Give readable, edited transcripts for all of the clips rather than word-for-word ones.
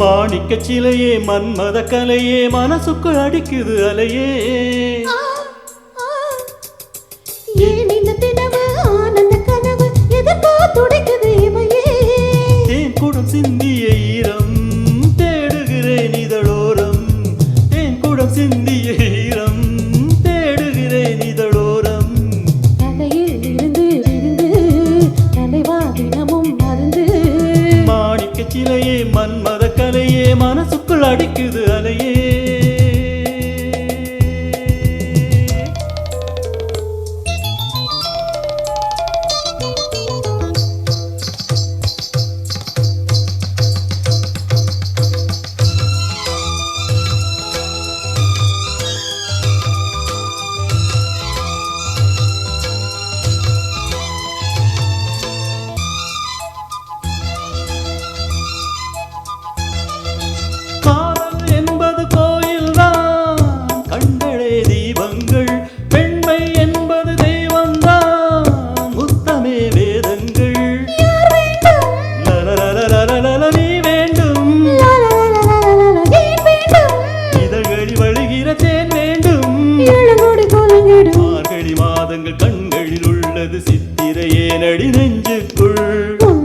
மாணிக்க சிலையே மன்மத கலையே மனசுக்குள் அடிக்குது அலையே ஏன் இந்த தினவு ஆனந்த கனவு எதற்கோ துடிக்குது இமையே தேன் குடம் சிந்திய ஈரம் தேடுகிறேன் இதழோரம் தேன் குடம் சிந்திய ஈரம் தேடுகிறேன் இதழோரம் தலையில் இருந்து விருந்து தலைவா தினமும் மருந்து மாணிக்க சிலையே மன்மத கலையே மனசுக்குள் அடிக்குது அலையே காதல் என்பது கோயில்தான் கண்களே தீபங்கள் பெண்மை என்பது தெய்வம்தான் முத்தமே வேதங்கள் லலலலலலல நீ வேண்டும் இதழ்களி வழிகிற தேன் வேண்டும் மார்கழி மாதங்கள் கண்களில் உள்ளது சித்திரையே நடி நெஞ்சுக்குள்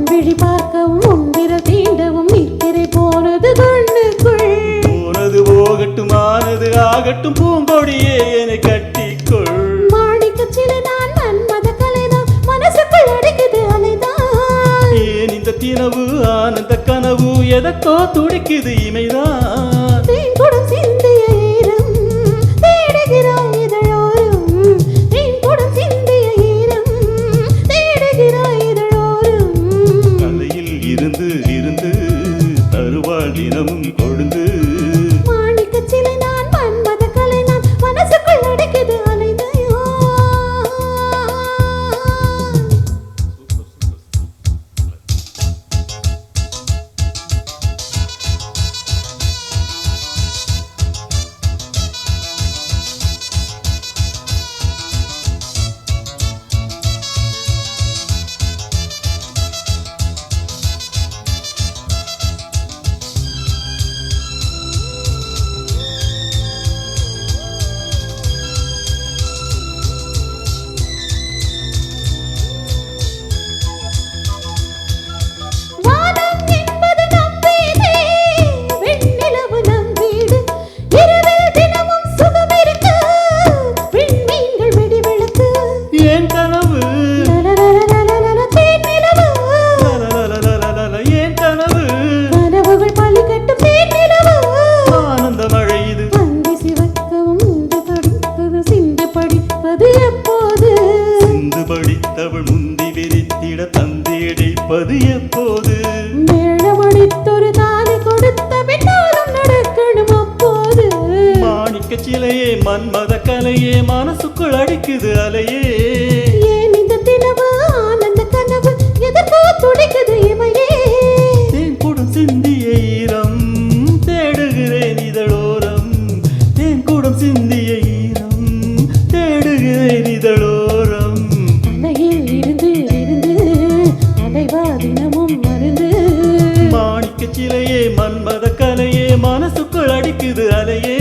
விழி பார்க்கவும் உன்விர தீண்டவும் நிற்கிறை போனது கண்ணுக்குள் போனது போகட்டும் ஆனது ஆகட்டும் பூங்கொடியே என்னை கட்டிக்கொள் மாணிக்க சிலை நான் மன்மத கலைதான் மனசுக்குள் அடிக்குது அலைதான் ஏன் இந்த தினவு ஆனந்த கனவு எதற்கோ துடிக்குது இமைதான் தேன்குடம் சிந்திய ஈரம் தேடுகிறாய் இதழோரம் தேன்குடம் சிந்திய ஈரம் தேடுகிறாய் இதழோரம் கலையில் இருந்து இருந்து தருவாள் தினமும் கொழுந்து மாணிக்க சிலை நான் மன்மத கலை நான் மனசுக்குள் அடிக்குது அலைதையோ வானம் என்பது நம் வீடு வெண்ணிலவு நம் வீடு இரவில் தினமும் சுகம் இருக்கு விண்மீன்கள் வெடிவிளக்கு ஏன் கனவு லலலலலலல தேனிலவு லலலலலலல ஏன் கனவு கனவுகள் பலிகட்டும் தேனிலவு ஆனந்த மழை இது அந்தி சிவக்கவும் உண்டு படிப்பது சிந்து படிப்பது எப்போது சிந்து படித்தவள் முந்தி விரித்திட தந்தியடைப்பது எப்போது மேளமடித்தொரு தாலி கொடுத்த பின்னாலும் நடக்கணும் அப்போது மாணிக்க சிலையே மன்மத கலையே மனசுக்குள் அடிக்குது அலையே ஏன் இந்த தினவு ஆனந்த கனவு எதற்கோ துடிக்குது இமையே தேன் குடம் சிந்திய ஈரம் தேடுகிறேன் இதழோரம் தேன் குடம் சிந்திய ஈரம் தேடுகிறேன் இதழோரம் தலையில் இருந்து இருந்து அலைவா தினமும் மருந்து மாணிக்க சிலையே மன்மத கலையே மனசுக்குள் அடிக்குது அலையே